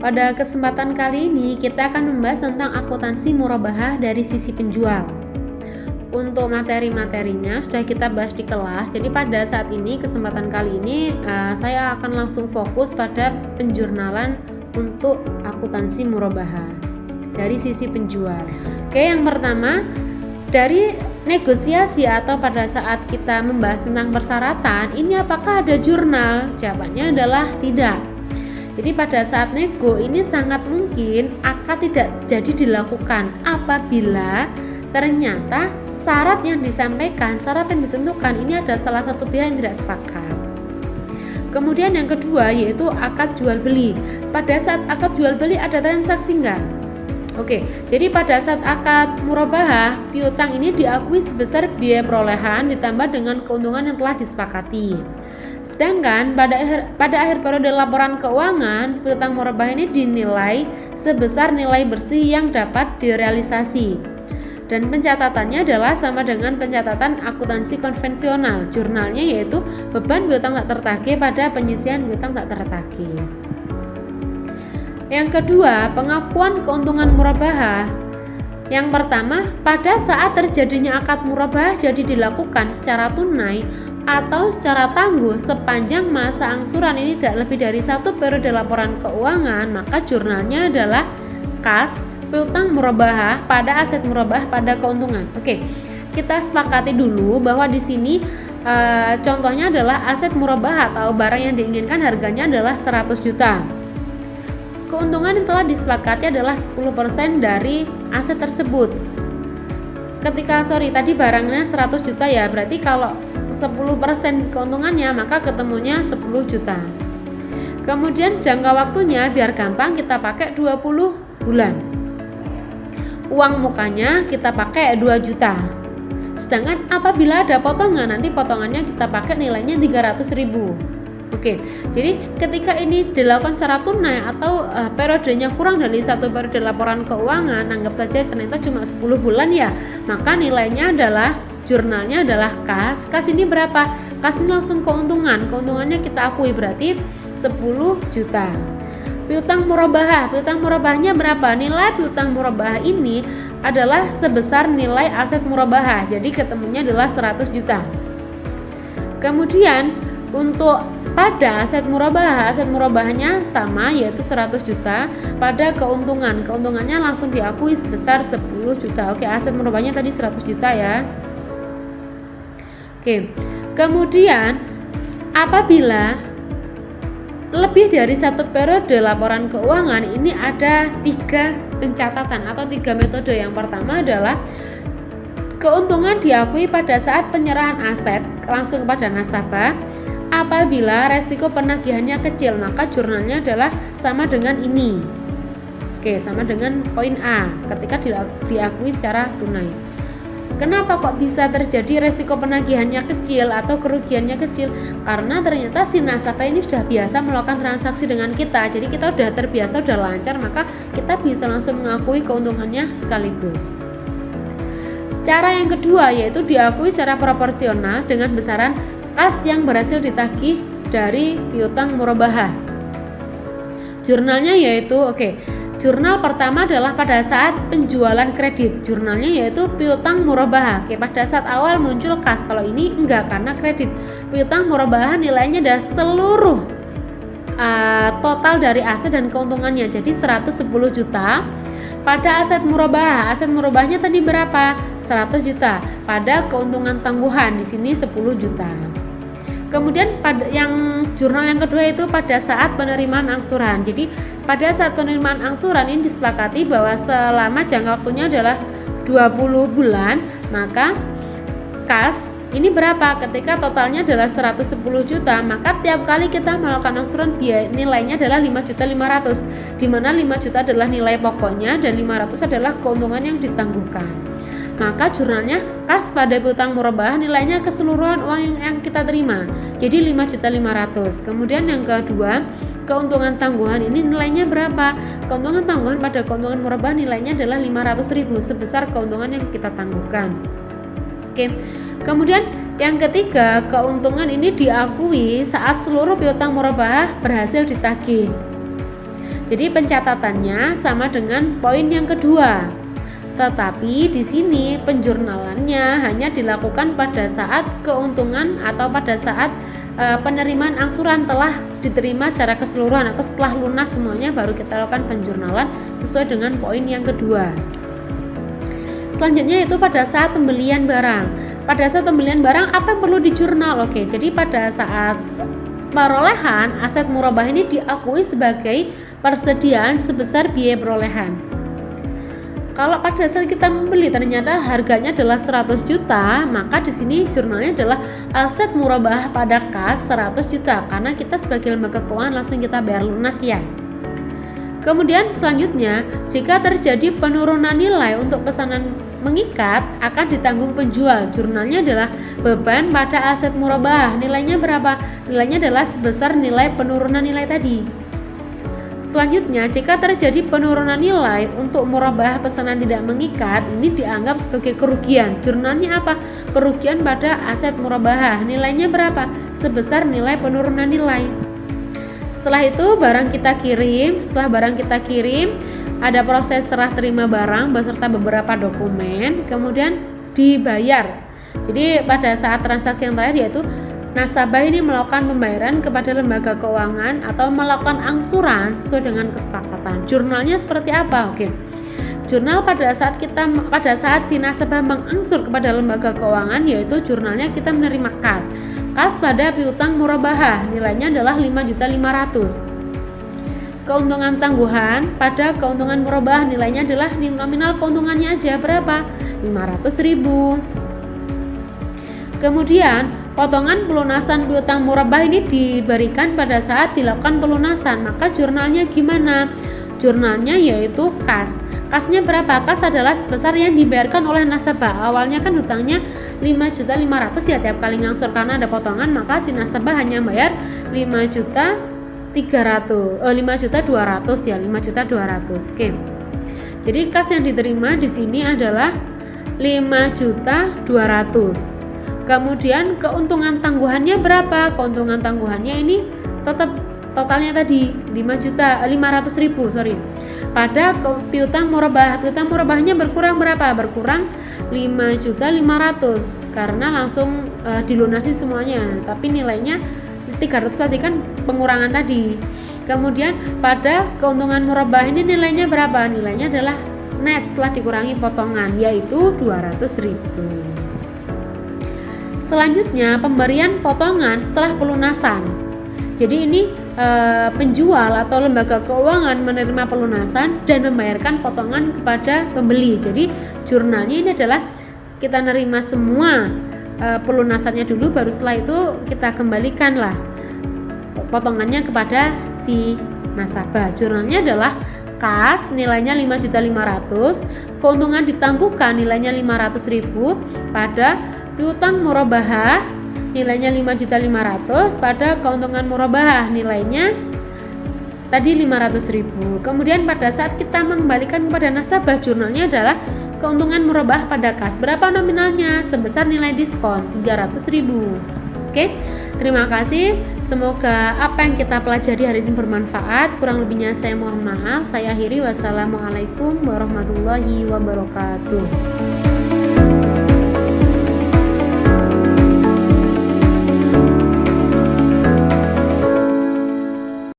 Pada kesempatan kali ini kita akan membahas tentang akuntansi murabahah dari sisi penjual. Untuk materi-materinya sudah kita bahas di kelas. Jadi pada saat ini, kesempatan kali ini saya akan langsung fokus pada penjurnalan untuk akuntansi murabahah dari sisi penjual. Oke, yang pertama dari negosiasi atau pada saat kita membahas tentang persyaratan, ini apakah ada jurnal? Jawabannya adalah tidak. Jadi pada saat nego ini sangat mungkin akad tidak jadi dilakukan apabila ternyata syarat yang disampaikan, syarat yang ditentukan ini ada salah satu pihak yang tidak sepakat. Kemudian yang kedua yaitu akad jual beli. Pada saat akad jual beli ada transaksi enggak? Oke, jadi pada saat akad murabahah, piutang ini diakui sebesar biaya perolehan ditambah dengan keuntungan yang telah disepakati. Sedangkan pada akhir periode laporan keuangan, piutang murabahah ini dinilai sebesar nilai bersih yang dapat direalisasi. Dan pencatatannya adalah sama dengan pencatatan akuntansi konvensional. Jurnalnya yaitu beban piutang tak tertagih pada penyisihan piutang tak tertagih. Yang kedua, pengakuan keuntungan murabahah. Yang pertama, pada saat terjadinya akad murabahah jadi dilakukan secara tunai atau secara tangguh sepanjang masa angsuran ini tidak lebih dari 1 periode laporan keuangan, maka jurnalnya adalah kas piutang murabahah pada aset murabahah pada keuntungan. Oke, kita sepakati dulu bahwa di sini contohnya adalah aset murabahah atau barang yang diinginkan harganya adalah 100 juta. Keuntungan yang telah disepakati adalah 10% dari aset tersebut. Tadi barangnya 100 juta ya, berarti kalau 10% keuntungannya maka ketemunya 10 juta. Kemudian jangka waktunya biar gampang kita pakai 20 bulan. Uang mukanya kita pakai 2 juta. Sedangkan apabila ada potongan, nanti potongannya kita pakai nilainya 300.000. Oke, jadi ketika ini dilakukan secara tunai atau periodenya kurang dari 1 periode laporan keuangan, anggap saja ternyata cuma 10 bulan ya, maka nilainya adalah jurnalnya adalah kas. Kas ini berapa? Kas ini langsung keuntungannya kita akui berarti 10 juta. Piutang murabahahnya berapa? Nilai piutang murabahah ini adalah sebesar nilai aset murabahah, jadi ketemunya adalah 100 juta. Kemudian untuk pada aset murabahahnya sama yaitu 100 juta. Pada keuntungannya langsung diakui sebesar 10 juta. Oke, aset murabahahnya tadi 100 juta ya. Oke, kemudian apabila lebih dari 1 periode laporan keuangan, ini ada 3 pencatatan atau 3 metode. Yang pertama adalah keuntungan diakui pada saat penyerahan aset langsung kepada nasabah. Apabila resiko penagihannya kecil, maka jurnalnya adalah sama dengan ini. Oke, sama dengan poin A ketika diakui secara tunai. Kenapa kok bisa terjadi resiko penagihannya kecil atau kerugiannya kecil? Karena ternyata si nasabah ini sudah biasa melakukan transaksi dengan kita. Jadi kita sudah terbiasa, sudah lancar, maka kita bisa langsung mengakui keuntungannya sekaligus. Cara yang kedua yaitu diakui secara proporsional dengan besaran kas yang berhasil ditagih dari piutang murabahah. Jurnalnya yaitu jurnal pertama adalah pada saat penjualan kredit. Jurnalnya yaitu piutang murabahah. Pada saat awal muncul kas, kalau ini enggak karena kredit. Piutang murabahah nilainya adalah seluruh total dari aset dan keuntungannya, jadi 110 juta. Pada aset murabahahnya tadi berapa? 100 juta. Pada keuntungan tangguhan di sini 10 juta. Kemudian pada jurnal yang kedua itu pada saat penerimaan angsuran. Jadi pada saat penerimaan angsuran ini disepakati bahwa selama jangka waktunya adalah 20 bulan, maka kas ini berapa? Ketika totalnya adalah 110 juta, maka tiap kali kita melakukan angsuran biaya nilainya adalah 5.500.000, di mana 5 juta adalah nilai pokoknya dan 500 adalah keuntungan yang ditangguhkan. Maka jurnalnya kas pada piutang murabahah nilainya keseluruhan uang yang kita terima, jadi 5.500.000. Kemudian yang kedua, keuntungan tangguhan ini nilainya berapa? Keuntungan tangguhan pada keuntungan murabahah nilainya adalah 500.000 sebesar keuntungan yang kita tangguhkan. Oke. Kemudian yang ketiga, keuntungan ini diakui saat seluruh piutang murabahah berhasil ditagih. Jadi pencatatannya sama dengan poin yang kedua. Tetapi di sini penjurnalannya hanya dilakukan pada saat keuntungan atau pada saat penerimaan angsuran telah diterima secara keseluruhan atau setelah lunas semuanya, baru kita lakukan penjurnalan sesuai dengan poin yang kedua. Selanjutnya itu pada saat pembelian barang. Pada saat pembelian barang apa yang perlu dijurnal? Oke, jadi pada saat perolehan aset murabah ini diakui sebagai persediaan sebesar biaya perolehan. Kalau pada saat kita membeli ternyata harganya adalah 100 juta, maka di sini jurnalnya adalah aset murabah pada kas 100 juta karena kita sebagai lembaga keuangan langsung kita bayar lunas ya. Kemudian selanjutnya, jika terjadi penurunan nilai untuk pesanan mengikat akan ditanggung penjual. Jurnalnya adalah beban pada aset murabah. Nilainya berapa? Nilainya adalah sebesar nilai penurunan nilai tadi. Selanjutnya, jika terjadi penurunan nilai untuk murabah pesanan tidak mengikat, ini dianggap sebagai kerugian. Jurnalnya apa? Kerugian pada aset murabah. Nilainya berapa? Sebesar nilai penurunan nilai. Setelah itu barang kita kirim. Setelah barang kita kirim, ada proses serah terima barang beserta beberapa dokumen, kemudian dibayar. Jadi pada saat transaksi yang terakhir yaitu nasabah ini melakukan pembayaran kepada lembaga keuangan atau melakukan angsuran sesuai dengan kesepakatan. Jurnalnya seperti apa? Oke. Jurnal pada saat si nasabah mengangsur kepada lembaga keuangan, yaitu jurnalnya kita menerima kas. Kas pada piutang murabahah nilainya adalah 5.500.000. Keuntungan tangguhan pada keuntungan murabah nilainya adalah nominal keuntungannya aja berapa? 500.000. Kemudian potongan pelunasan piutang murabah ini diberikan pada saat dilakukan pelunasan. Maka jurnalnya gimana? Jurnalnya yaitu kas. Kasnya berapa? Kas adalah sebesar yang dibayarkan oleh nasabah. Awalnya kan hutangnya 5.500.000 ya tiap kali ngangsur, karena ada potongan maka si nasabah hanya bayar 5.200.000 ya, 5.200.000. Oke. Jadi kas yang diterima di sini adalah 5.200.000. Kemudian keuntungan tangguhannya berapa? Keuntungan tangguhannya ini tetap totalnya tadi 5.500.000, pada piutang murabahnya berkurang berapa? Berkurang 5.500.000 karena langsung dilunasi semuanya, tapi nilainya 300 tadi kan pengurangan tadi. Kemudian pada keuntungan murabah ini nilainya berapa? Nilainya adalah net setelah dikurangi potongan, yaitu 200.000. Selanjutnya pemberian potongan setelah pelunasan. Jadi ini penjual atau lembaga keuangan menerima pelunasan dan membayarkan potongan kepada pembeli. Jadi jurnalnya ini adalah kita nerima semua pelunasannya dulu, baru setelah itu kita kembalikanlah potongannya kepada si nasabah. Jurnalnya adalah kas nilainya 5.500.000, keuntungan ditangguhkan nilainya 500.000, pada piutang murabahah nilainya 5.500.000, pada keuntungan murabahah nilainya tadi 500.000. Kemudian pada saat kita mengembalikan kepada nasabah, jurnalnya adalah keuntungan murabahah pada kas. Berapa nominalnya? Sebesar nilai diskon 300.000. Oke, terima kasih. Semoga apa yang kita pelajari hari ini bermanfaat. Kurang lebihnya saya mohon maaf. Saya akhiri. Wassalamualaikum warahmatullahi wabarakatuh.